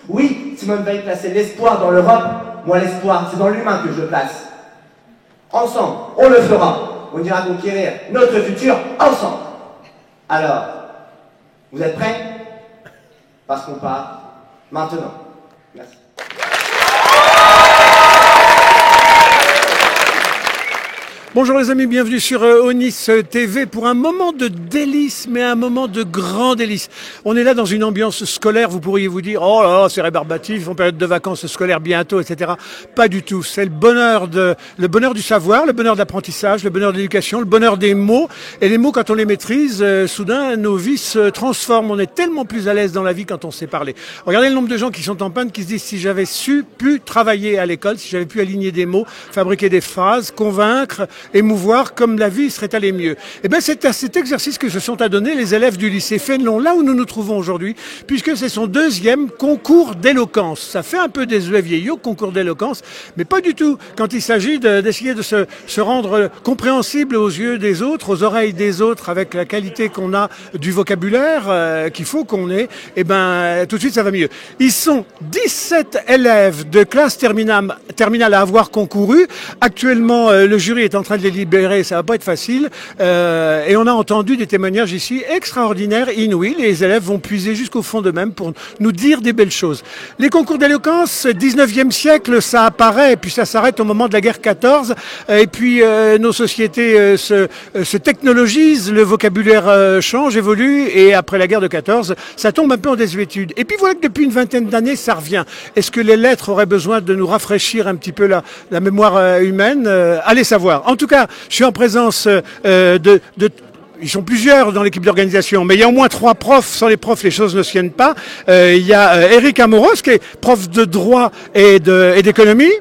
Oui, Simone Veil plaçait l'espoir dans l'Europe. Moi, l'espoir, c'est dans l'humain que je le place. Ensemble, on le fera. On ira conquérir notre futur ensemble. Alors, vous êtes prêts? Parce qu'on part maintenant. Merci. Bonjour les amis, bienvenue sur Onis TV pour un moment de délice, mais un moment de grand délice. On est là dans une ambiance scolaire, vous pourriez vous dire « Oh là, c'est rébarbatif, en période de vacances scolaires bientôt, etc. » Pas du tout, c'est le bonheur du savoir, le bonheur de l'apprentissage, le bonheur de l'éducation, le bonheur des mots. Et les mots, quand on les maîtrise, soudain, nos vies se transforment. On est tellement plus à l'aise dans la vie quand on sait parler. Regardez le nombre de gens qui sont en panne, qui se disent « Si j'avais pu travailler à l'école, si j'avais pu aligner des mots, fabriquer des phrases, convaincre, émouvoir, comme la vie serait allée mieux. » Eh bien, c'est à cet exercice que se sont adonnés les élèves du lycée Fénelon, là où nous nous trouvons aujourd'hui, puisque c'est son deuxième concours d'éloquence. Ça fait un peu désuet vieillot, concours d'éloquence, mais pas du tout. Quand il s'agit d'essayer de se rendre compréhensible aux yeux des autres, aux oreilles des autres, avec la qualité qu'on a du vocabulaire qu'il faut qu'on ait, eh ben, tout de suite, ça va mieux. Ils sont 17 élèves de classe terminale à avoir concouru. Actuellement, le jury est en train de les libérer, ça va pas être facile. Et on a entendu des témoignages ici extraordinaires, inouïs. Les élèves vont puiser jusqu'au fond d'eux-mêmes pour nous dire des belles choses. Les concours d'éloquence, 19e siècle, ça apparaît et puis ça s'arrête au moment de la guerre 14. Et puis nos sociétés se technologisent, le vocabulaire change, évolue, et après la guerre de 14, ça tombe un peu en désuétude. Et puis voilà que depuis une vingtaine d'années, ça revient. Est-ce que les lettres auraient besoin de nous rafraîchir un petit peu la mémoire humaine? Allez savoir. En tout cas, je suis en présence ils sont plusieurs dans l'équipe d'organisation, mais il y a au moins 3 profs. Sans les profs, les choses ne se tiennent pas. Il y a Eric Amoros, qui est prof de droit et d'économie.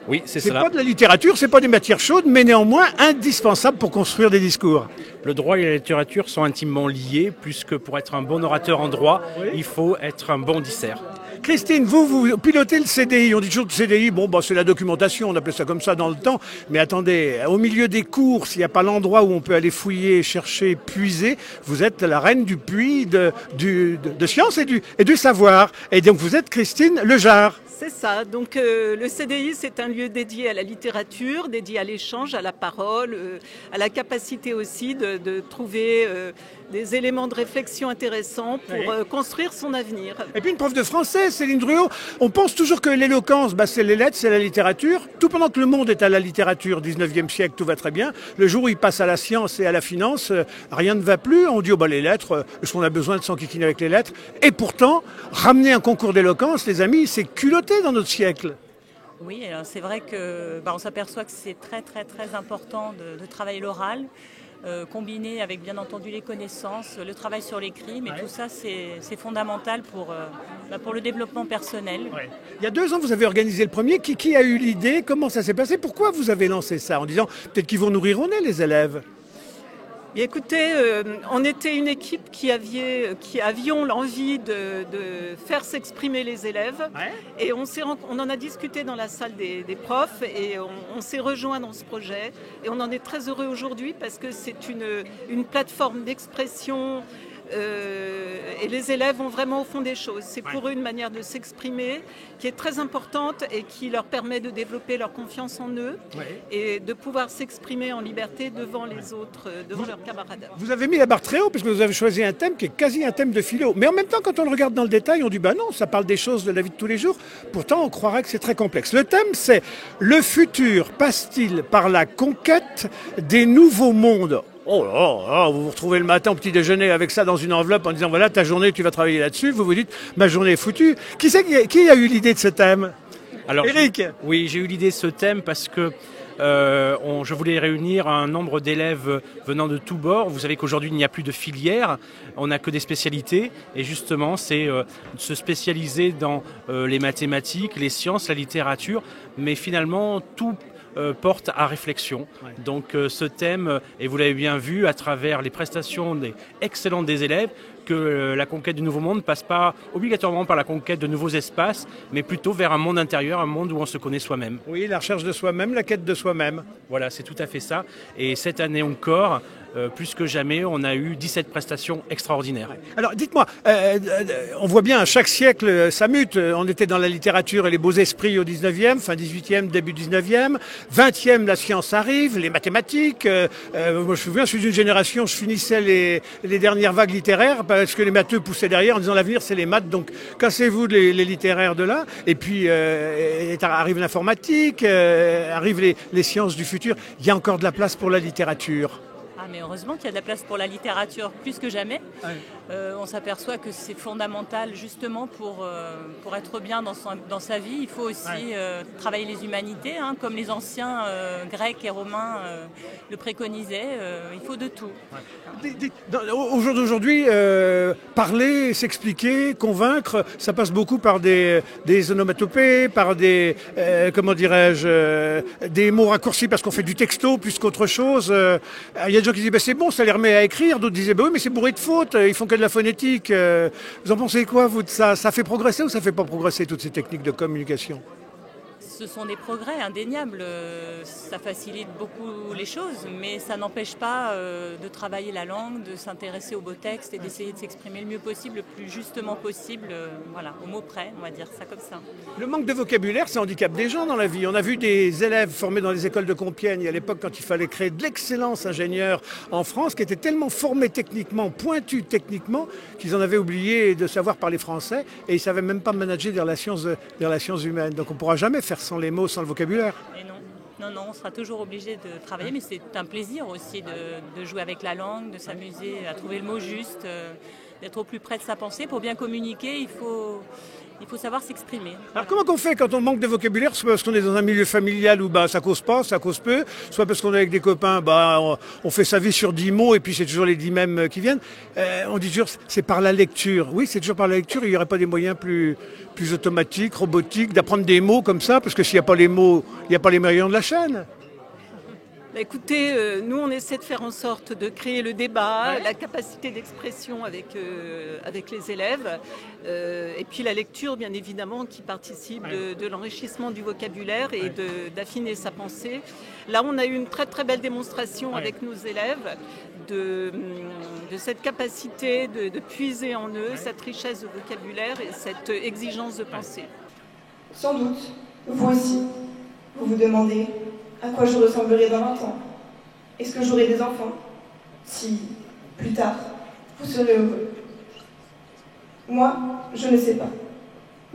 Oui, c'est cela. C'est pas de la littérature, c'est pas des matières chaudes, mais néanmoins indispensable pour construire des discours. Le droit et la littérature sont intimement liés, puisque pour être un bon orateur en droit, il faut être un bon dissert. Christine, vous pilotez le CDI. On dit toujours que le CDI, c'est la documentation, on appelait ça comme ça dans le temps. Mais attendez, au milieu des cours, s'il n'y a pas l'endroit où on peut aller fouiller, chercher, puiser, vous êtes la reine du puits de science et du savoir. Et donc vous êtes Christine Lejar. C'est ça. Donc le CDI, c'est un lieu dédié à la littérature, dédié à l'échange, à la parole, à la capacité aussi de trouver des éléments de réflexion intéressants pour construire son avenir. Et puis une prof de français, Céline Druot, on pense toujours que l'éloquence, c'est les lettres, c'est la littérature. Tout pendant que le monde est à la littérature, 19e siècle, tout va très bien. Le jour où il passe à la science et à la finance, rien ne va plus. On dit, les lettres, est-ce qu'on a besoin de s'enquiquiner avec les lettres? Et pourtant, ramener un concours d'éloquence, les amis, c'est culotté dans notre siècle. Oui, alors c'est vrai que on s'aperçoit que c'est très très très important de travailler l'oral, combiné avec bien entendu les connaissances, le travail sur l'écrit, mais tout ça c'est fondamental pour le développement personnel. Ouais. Il y a 2 ans, vous avez organisé le premier. Qui a eu l'idée? Comment ça s'est passé? Pourquoi vous avez lancé ça? En disant peut-être qu'ils vont nourrir au nez les élèves. Et écoutez, on était une équipe qui avions l'envie de faire s'exprimer les élèves. Et on en a discuté dans la salle des profs et on s'est rejoint dans ce projet. Et on en est très heureux aujourd'hui parce que c'est une plateforme d'expression. Et les élèves vont vraiment au fond des choses. C'est pour eux une manière de s'exprimer qui est très importante et qui leur permet de développer leur confiance en eux et de pouvoir s'exprimer en liberté devant les autres, devant leurs camarades. Vous avez mis la barre très haut puisque vous avez choisi un thème qui est quasi un thème de philo. Mais en même temps, quand on le regarde dans le détail, on dit non, ça parle des choses de la vie de tous les jours. Pourtant, on croirait que c'est très complexe. Le thème, c'est « Le futur passe-t-il par la conquête des nouveaux mondes ?» Oh là, vous vous retrouvez le matin au petit déjeuner avec ça dans une enveloppe en disant voilà ta journée, tu vas travailler là-dessus. Vous vous dites ma journée est foutue. Qui a eu l'idée de ce thème? Alors, Eric. Oui, j'ai eu l'idée de ce thème parce que je voulais réunir un nombre d'élèves venant de tous bords. Vous savez qu'aujourd'hui il n'y a plus de filière, on n'a que des spécialités et justement c'est se spécialiser dans les mathématiques, les sciences, la littérature, mais finalement tout porte à réflexion. Donc ce thème, et vous l'avez bien vu à travers les prestations excellentes des élèves, que la conquête du nouveau monde ne passe pas obligatoirement par la conquête de nouveaux espaces, mais plutôt vers un monde intérieur, un monde où on se connaît soi-même. Oui, la recherche de soi-même, la quête de soi-même. Voilà, c'est tout à fait ça. Et cette année encore, plus que jamais, on a eu 17 prestations extraordinaires. Alors dites-moi, on voit bien à chaque siècle ça mute. On était dans la littérature et les beaux esprits au 19e, fin 18e, début 19e. 20e, la science arrive, les mathématiques. Moi je me souviens, je suis d'une génération, je finissais les dernières vagues littéraires parce que les matheux poussaient derrière en disant l'avenir c'est les maths, donc cassez-vous les littéraires de là. Et puis arrive l'informatique, arrivent les sciences du futur. Il y a encore de la place pour la littérature. Ah, mais heureusement qu'il y a de la place pour la littérature plus que jamais. Ouais. On s'aperçoit que c'est fondamental justement pour être bien dans sa vie. Il faut aussi travailler les humanités, hein, comme les anciens grecs et romains le préconisaient. Il faut de tout. Ouais. Au jour d'aujourd'hui, parler, s'expliquer, convaincre, ça passe beaucoup par des onomatopées, par des comment dirais-je, des mots raccourcis parce qu'on fait du texto plus qu'autre chose. Il y a des gens qui disent c'est bon, ça les remet à écrire. D'autres disaient oui, mais c'est bourré de fautes. Ils font que de la phonétique. Vous en pensez quoi, vous, de ça? Ça fait progresser ou ça fait pas progresser toutes ces techniques de communication? Ce sont des progrès indéniables, ça facilite beaucoup les choses, mais ça n'empêche pas de travailler la langue, de s'intéresser aux beaux textes et d'essayer de s'exprimer le mieux possible, le plus justement possible, voilà, au mot près, on va dire ça comme ça. Le manque de vocabulaire, ça handicape des gens dans la vie. On a vu des élèves formés dans les écoles de Compiègne à l'époque quand il fallait créer de l'excellence ingénieur en France, qui étaient tellement formés techniquement, pointus techniquement, qu'ils en avaient oublié de savoir parler français et ils ne savaient même pas manager des relations humaines. Donc on ne pourra jamais faire sans les mots, sans le vocabulaire. Et non, on sera toujours obligé de travailler, mais c'est un plaisir aussi de jouer avec la langue, de s'amuser à trouver le mot juste, d'être au plus près de sa pensée. Pour bien communiquer, il faut savoir s'exprimer. Alors comment on fait quand on manque de vocabulaire? Soit parce qu'on est dans un milieu familial où ça cause pas, ça cause peu, soit parce qu'on est avec des copains, on fait sa vie sur 10 mots et puis c'est toujours les 10 mêmes qui viennent. On dit toujours c'est par la lecture. Oui, c'est toujours par la lecture. Il n'y aurait pas des moyens plus automatiques, robotiques, d'apprendre des mots comme ça, parce que s'il n'y a pas les mots, il n'y a pas les maillons de la chaîne. Écoutez, nous on essaie de faire en sorte de créer le débat, la capacité d'expression avec les élèves, et puis la lecture bien évidemment qui participe de l'enrichissement du vocabulaire et d'affiner sa pensée. Là on a eu une très très belle démonstration avec nos élèves de cette capacité de puiser en eux cette richesse de vocabulaire et cette exigence de pensée. Sans doute, vous aussi, vous vous demandez à quoi je ressemblerai dans 20 ans. Est-ce que j'aurai des enfants? Si, plus tard, vous serez heureux. Moi, je ne sais pas.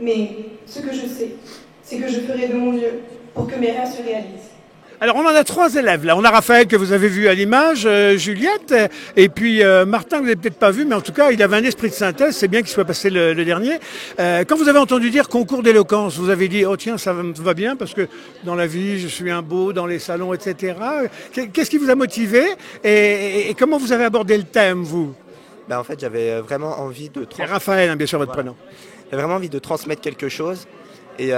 Mais ce que je sais, c'est que je ferai de mon mieux pour que mes rêves se réalisent. Alors on en a 3 élèves là. On a Raphaël que vous avez vu à l'image, Juliette, et puis Martin que vous n'avez peut-être pas vu, mais en tout cas il avait un esprit de synthèse, c'est bien qu'il soit passé le dernier. Quand vous avez entendu dire concours d'éloquence, vous avez dit oh tiens ça va bien parce que dans la vie je suis un beau, dans les salons, etc. Qu'est-ce qui vous a motivé et comment vous avez abordé le thème vous? En fait j'avais vraiment envie de... C'est Raphaël hein, bien sûr votre prénom. J'avais vraiment envie de transmettre quelque chose et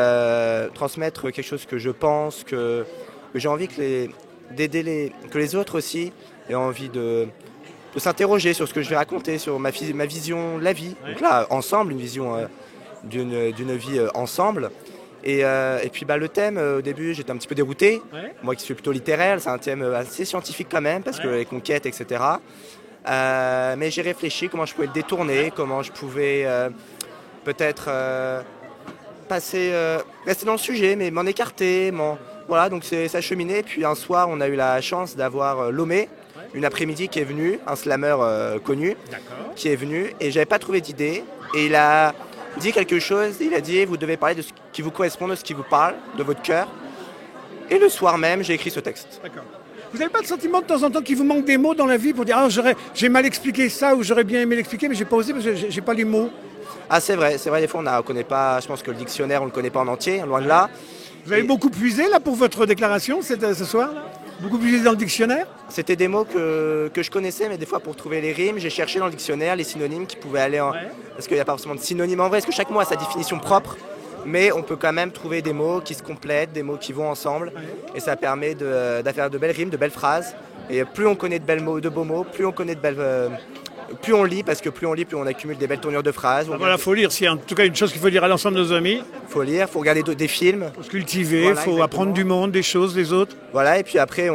transmettre quelque chose que je pense que j'ai envie que les autres aussi aient envie de s'interroger sur ce que je vais raconter, sur ma vision de la vie. Donc là, ensemble, une vision d'une vie ensemble. Et puis le thème, au début, j'étais un petit peu dérouté. Moi qui suis plutôt littéraire, c'est un thème assez scientifique quand même, parce que les conquêtes, etc. Mais j'ai réfléchi comment je pouvais le détourner, comment je pouvais peut-être rester dans le sujet, mais m'en écarter, Voilà, donc ça cheminait. Puis un soir, on a eu la chance d'avoir Lomé, une après-midi qui est venu, un slammer connu, qui est venu. Et j'avais pas trouvé d'idée. Et il a dit quelque chose. Il a dit, vous devez parler de ce qui vous correspond, de ce qui vous parle, de votre cœur. Et le soir même, j'ai écrit ce texte. D'accord. Vous n'avez pas le sentiment de temps en temps qu'il vous manque des mots dans la vie pour dire j'ai mal expliqué ça ou j'aurais bien aimé l'expliquer, mais j'ai pas osé parce que j'ai pas les mots. Ah c'est vrai. Des fois on connaît pas. Je pense que le dictionnaire on le connaît pas en entier, loin de là. Vous avez beaucoup puisé là pour votre déclaration ce soir là? Beaucoup puisé dans le dictionnaire? C'était des mots que je connaissais, mais des fois pour trouver les rimes, j'ai cherché dans le dictionnaire les synonymes qui pouvaient aller en... Parce qu'il n'y a pas forcément de synonymes en vrai, parce que chaque mot a sa définition propre, mais on peut quand même trouver des mots qui se complètent, des mots qui vont ensemble, et ça permet de faire de belles rimes, de belles phrases. Et plus on connaît de beaux mots, plus on connaît plus on lit, parce que plus on lit, plus on accumule des belles tournures de phrases. Voilà, faut lire. C'est en tout cas une chose qu'il faut dire à l'ensemble de nos amis. Faut lire, faut regarder des films. Faut se cultiver, faut apprendre du monde, des choses, des autres. Voilà, et puis après,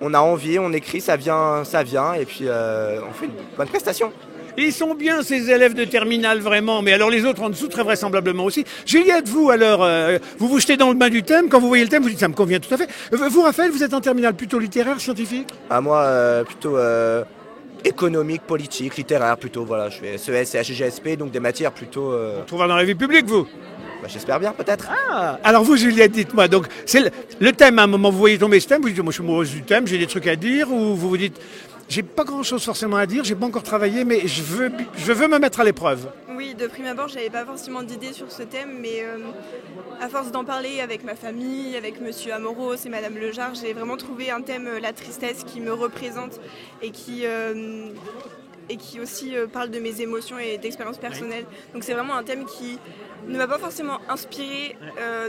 on a envie, on écrit, ça vient, et puis on fait une bonne prestation. Ils sont bien ces élèves de terminale vraiment, mais alors les autres en dessous très vraisemblablement aussi. Juliette, vous alors, vous vous jetez dans le bain du thème, quand vous voyez le thème, vous dites ça me convient tout à fait. Vous Raphaël, vous êtes en terminale plutôt littéraire, scientifique? Ah moi plutôt économique, politique, littéraire plutôt, voilà, je fais CES et HGSP, donc des matières plutôt... On trouvera dans la vie publique vous? Bah, j'espère bien peut-être. Ah, alors vous Juliette, dites-moi, donc c'est le thème, à un moment vous voyez tomber ce thème, vous dites moi je suis amoureuse du thème, j'ai des trucs à dire, ou vous vous dites j'ai pas grand-chose forcément à dire, j'ai pas encore travaillé, mais je veux me mettre à l'épreuve. Oui, de prime abord, j'avais pas forcément d'idée sur ce thème, mais à force d'en parler avec ma famille, avec Monsieur Amoros et Madame Lejar, j'ai vraiment trouvé un thème, la tristesse, qui me représente et qui aussi parle de mes émotions et d'expériences personnelles. Donc c'est vraiment un thème qui ne m'a pas forcément inspiré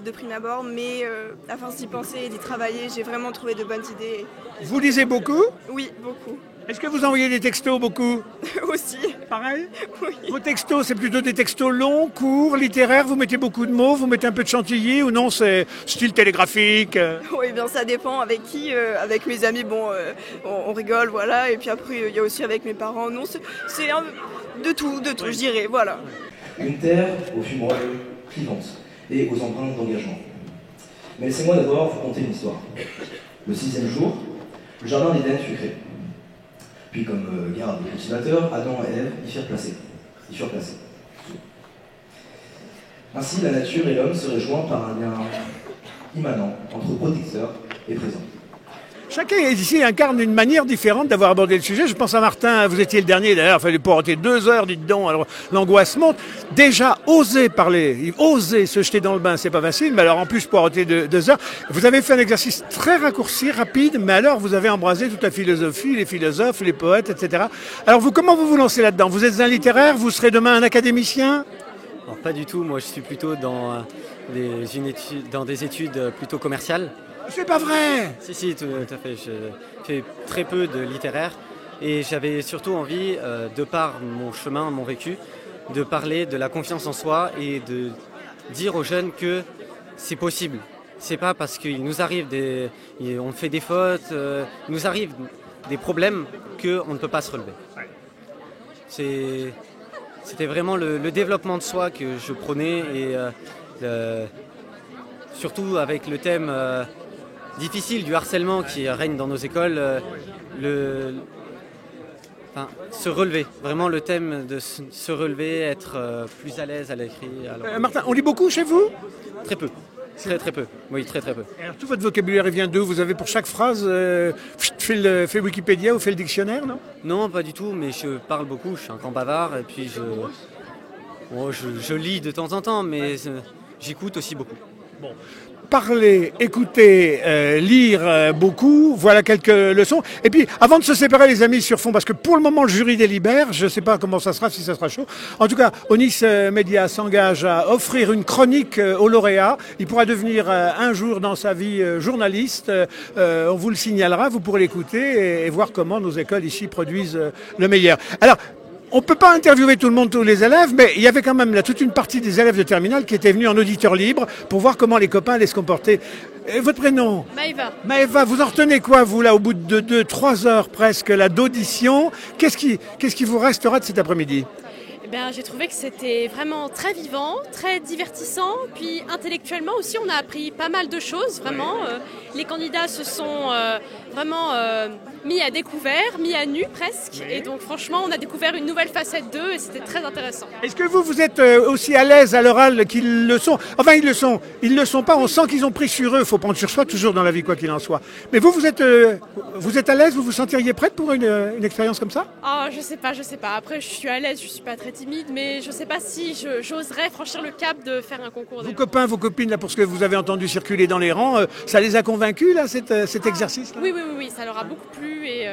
de prime abord, mais à force d'y penser et d'y travailler, j'ai vraiment trouvé de bonnes idées. Vous lisez beaucoup? Oui, beaucoup. Est-ce que vous envoyez des textos beaucoup? Aussi. Pareil? Oui. Vos textos, c'est plutôt des textos longs, courts, littéraires, vous mettez beaucoup de mots, vous mettez un peu de chantilly, ou non, c'est style télégraphique? Oui, bien ça dépend avec qui. Avec mes amis, bon, on rigole, voilà. Et puis après, il y a aussi avec mes parents. Non, c'est de tout, je dirais, voilà. Une terre aux fumerolles clivantes et aux empreintes d'engagement. Mais laissez-moi d'abord vous conter une histoire. Le 6e jour, le jardin d'Éden fut créé. Puis, comme garde des cultivateurs, Adam et Ève y furent placés. Ainsi, la nature et l'homme seraient joints par un lien immanent entre protecteur et présent. Chacun ici incarne une manière différente d'avoir abordé le sujet. Je pense à Martin, vous étiez le dernier d'ailleurs, il fallait porter 2 heures, dites donc, alors l'angoisse monte. Déjà, oser parler, oser se jeter dans le bain, c'est pas facile, mais alors en plus porter 2 heures. Vous avez fait un exercice très raccourci, rapide, mais alors vous avez embrasé toute la philosophie, les philosophes, les poètes, etc. Alors vous, comment vous lancez là-dedans? Vous êtes un littéraire, vous serez demain un académicien? Alors, pas du tout, moi je suis plutôt dans des études plutôt commerciales. C'est pas vrai! Si, tout à fait. Je fais très peu de littéraire et j'avais surtout envie, de par mon chemin, mon vécu, de parler de la confiance en soi et de dire aux jeunes que c'est possible. C'est pas parce qu'il nous arrive on fait des fautes, il nous arrive des problèmes qu'on ne peut pas se relever. C'était vraiment le développement de soi que je prônais et surtout avec le thème difficile du harcèlement qui règne dans nos écoles, se relever, vraiment le thème de se relever, être plus à l'aise à l'écrit. Martin, on lit beaucoup chez vous? Très peu, très peu, oui, très peu. Alors tout votre vocabulaire il vient d'où? Vous avez pour chaque phrase fait Wikipédia ou fait le dictionnaire, non? Non, pas du tout, mais je parle beaucoup, je suis un grand bavard et puis je lis de temps en temps, mais j'écoute aussi beaucoup. Bon. Parler, écouter, lire beaucoup, voilà quelques leçons. Et puis, avant de se séparer les amis sur fond, parce que pour le moment le jury délibère, je ne sais pas comment ça sera, si ça sera chaud. En tout cas, Onis Média s'engage à offrir une chronique au lauréat. Il pourra devenir un jour dans sa vie journaliste. On vous le signalera, vous pourrez l'écouter et voir comment nos écoles ici produisent le meilleur. Alors, on ne peut pas interviewer tout le monde, tous les élèves, mais il y avait quand même là toute une partie des élèves de terminale qui étaient venus en auditeur libre pour voir comment les copains allaient se comporter. Et votre prénom? Maëva. Maëva, vous en retenez quoi, vous, là, au bout de 3 heures presque là d'audition? Qu'est-ce qui vous restera de cet après-midi? J'ai trouvé que c'était vraiment très vivant, très divertissant, puis intellectuellement aussi on a appris pas mal de choses, vraiment. Les candidats se sont vraiment mis à découvert, mis à nu presque, et donc franchement on a découvert une nouvelle facette d'eux et c'était très intéressant. Est-ce que vous êtes aussi à l'aise à l'oral qu'ils le sont? Enfin ils le sont pas, on sent qu'ils ont pris sur eux, il faut prendre sur soi toujours dans la vie quoi qu'il en soit. Mais vous êtes à l'aise, vous vous sentiriez prête pour une expérience comme ça? Je sais pas, après je suis à l'aise, je suis pas très timide, mais je sais pas si j'oserais franchir le cap de faire un concours. Vos copains, vos copines, là, pour ce que vous avez entendu circuler dans les rangs, ça les a convaincus là, cet exercice là? Oui, ça leur a beaucoup plu et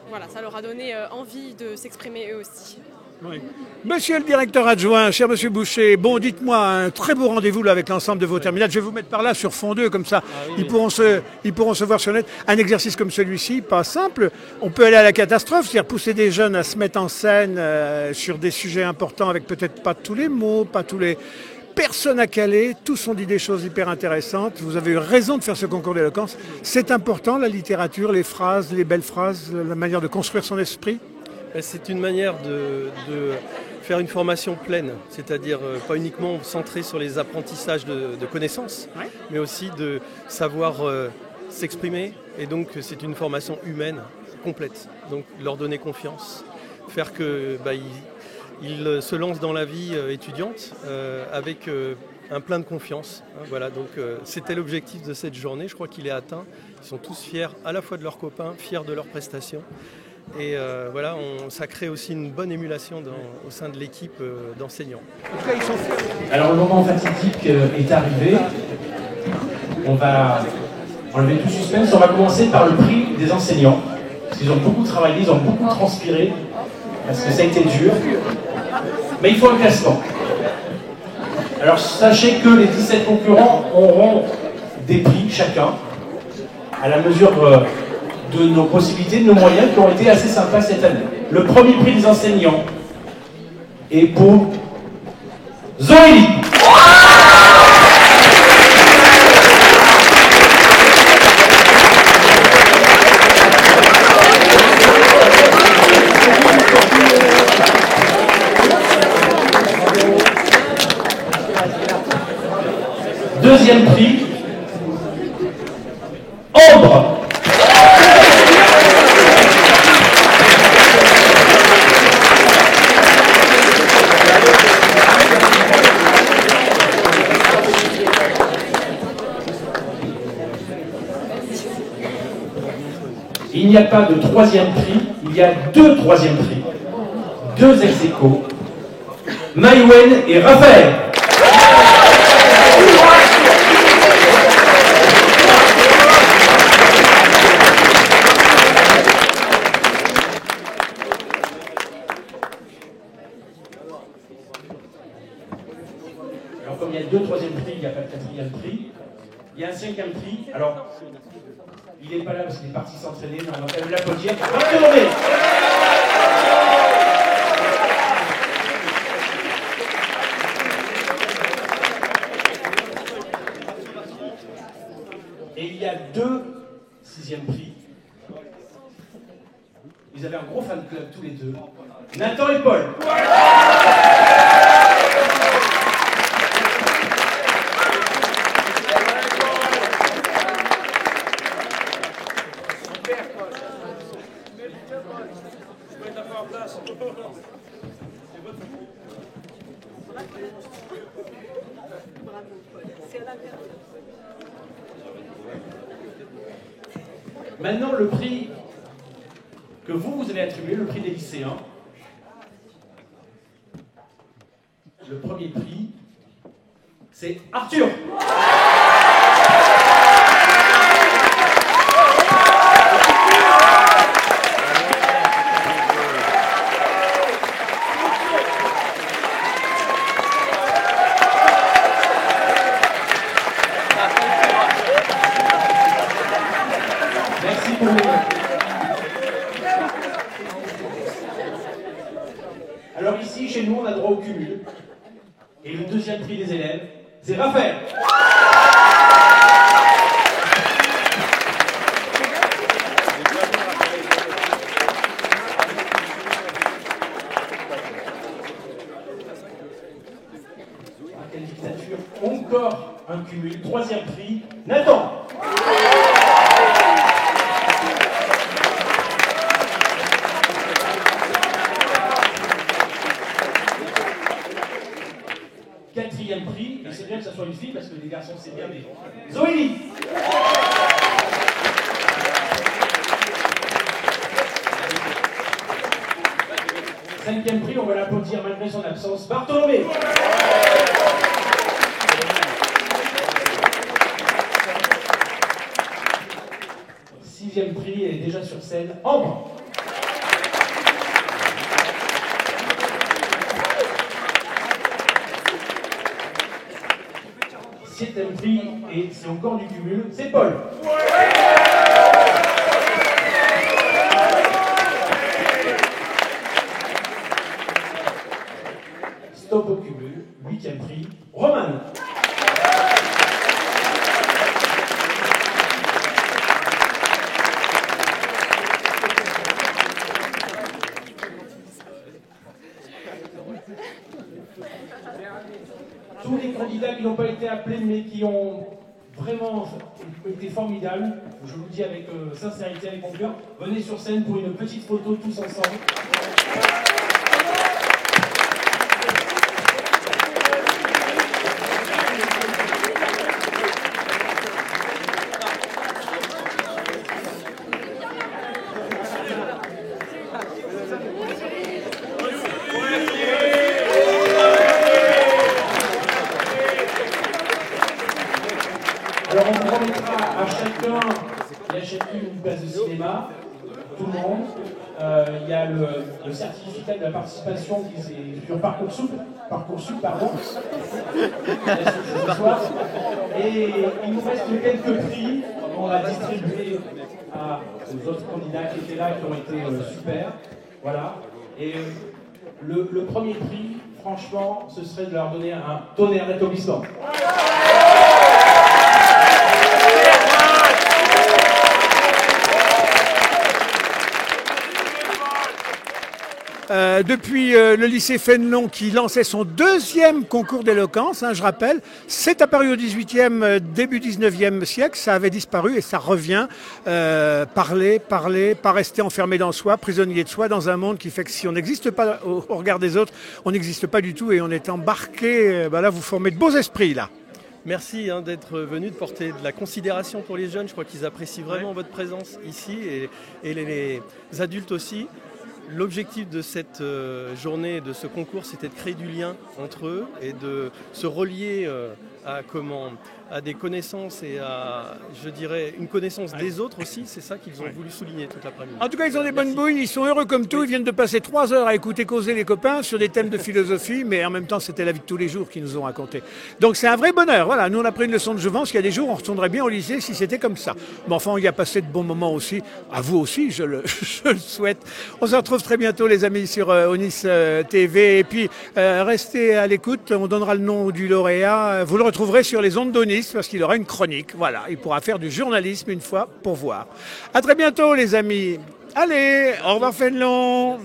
voilà, ça leur a donné envie de s'exprimer eux aussi. Oui. Monsieur le directeur adjoint, cher monsieur Boucher, bon, dites-moi, un très beau rendez-vous là avec l'ensemble de vos terminales. Je vais vous mettre par là sur fond 2, comme ça, ils pourront se voir sur net. Un exercice comme celui-ci, pas simple. On peut aller à la catastrophe, c'est-à-dire pousser des jeunes à se mettre en scène sur des sujets importants avec peut-être pas tous les mots, pas tous personne à caler, tous ont dit des choses hyper intéressantes. Vous avez eu raison de faire ce concours d'éloquence. C'est important, la littérature, les phrases, les belles phrases, la manière de construire son esprit. C'est une manière de faire une formation pleine, c'est-à-dire pas uniquement centrée sur les apprentissages de connaissances, mais aussi de savoir s'exprimer. Et donc c'est une formation humaine complète. Donc leur donner confiance, faire que ils se lancent dans la vie étudiante avec un plein de confiance. Voilà, donc c'était l'objectif de cette journée. Je crois qu'il est atteint. Ils sont tous fiers à la fois de leurs copains, fiers de leurs prestations. Et voilà, ça crée aussi une bonne émulation au sein de l'équipe d'enseignants. Alors le moment fatidique est arrivé. On va enlever tout suspense. On va commencer par le prix des enseignants. Parce qu'ils ont beaucoup travaillé, ils ont beaucoup transpiré. Parce que ça a été dur. Mais il faut un classement. Alors sachez que les 17 concurrents auront des prix chacun, à la mesure de nos possibilités, de nos moyens, qui ont été assez sympas cette année. Le premier prix des enseignants est pour Zoélie. Deuxième prix, Ambre. Il n'y a pas de troisième prix, il y a deux troisièmes prix, deux ex-aequo, Maïwen et Raphaël. Alors comme il y a deux troisièmes prix, il n'y a pas de quatrième prix, il y a un cinquième prix. Alors, il n'est pas là parce qu'il est parti s'entraîner, mais on va quand même l'applaudir. Et il y a deux sixièmes prix. Ils avaient un gros fan club tous les deux. Nathan et Paul. Maintenant, le prix que vous allez attribuer, le prix des lycéens. Le premier prix, c'est Arthur. Merci pour les... Alors ici, chez nous, on a droit au cumul. Et le deuxième prix des élèves, c'est Raphaël. Quelle dictature. Encore un cumul. Troisième prix, Nathan. Quatrième prix, et c'est bien que ça soit une fille parce que les garçons c'est bien, mais Zoélie. Cinquième prix, on va l'applaudir malgré son absence, Bartholomé. Sixième prix est déjà sur scène, Ambre. Septième prix, et c'est encore du cumul, c'est Paul. Stop au cumul, huitième prix, Roman. appelés, mais qui ont vraiment été formidables. Je vous le dis avec sincérité, avec mon cœur. Venez sur scène pour une petite photo tous ensemble. Alors on vous remettra à chacun et à chacune une place de cinéma, tout le monde. Il y a le certificat de la participation qui est sur Parcoursup, pardon. Ce soir. Et il nous reste quelques prix qu'on va distribuer aux autres candidats qui étaient là, qui ont été super. Voilà. Et le premier prix, franchement, ce serait de leur donner un tonnerre d'applaudissements. Depuis le lycée Fénelon qui lançait son deuxième concours d'éloquence, je rappelle, c'est apparu au 18e, début 19e siècle, ça avait disparu et ça revient. Parler, pas rester enfermé dans soi, prisonnier de soi, dans un monde qui fait que si on n'existe pas au regard des autres, on n'existe pas du tout et on est embarqué. Là, vous formez de beaux esprits là. Merci d'être venu, de porter de la considération pour les jeunes. Je crois qu'ils apprécient vraiment votre présence ici et les adultes aussi. L'objectif de cette journée, de ce concours, c'était de créer du lien entre eux et de se relier à des connaissances et à, je dirais, une connaissance des autres aussi. C'est ça qu'ils ont voulu souligner toute l'après-midi. En tout cas, ils ont des bonnes bouilles, ils sont heureux comme tout. Ils viennent de passer 3 heures à écouter causer les copains sur des thèmes de philosophie, mais en même temps, c'était la vie de tous les jours qu'ils nous ont raconté. Donc c'est un vrai bonheur. Voilà, nous on a pris une leçon de jouvence. Il y a des jours, on retournerait bien au lycée si c'était comme ça. Mais enfin, il y a passé de bons moments aussi. À vous aussi, je le souhaite. On se retrouve très bientôt, les amis, sur Onis TV. Et puis, restez à l'écoute. On donnera le nom du lauréat. Vous le retrouverez sur les ondes d'Onis parce qu'il aura une chronique. Voilà, il pourra faire du journalisme une fois pour voir. À très bientôt, les amis. Allez, au revoir Fénelon.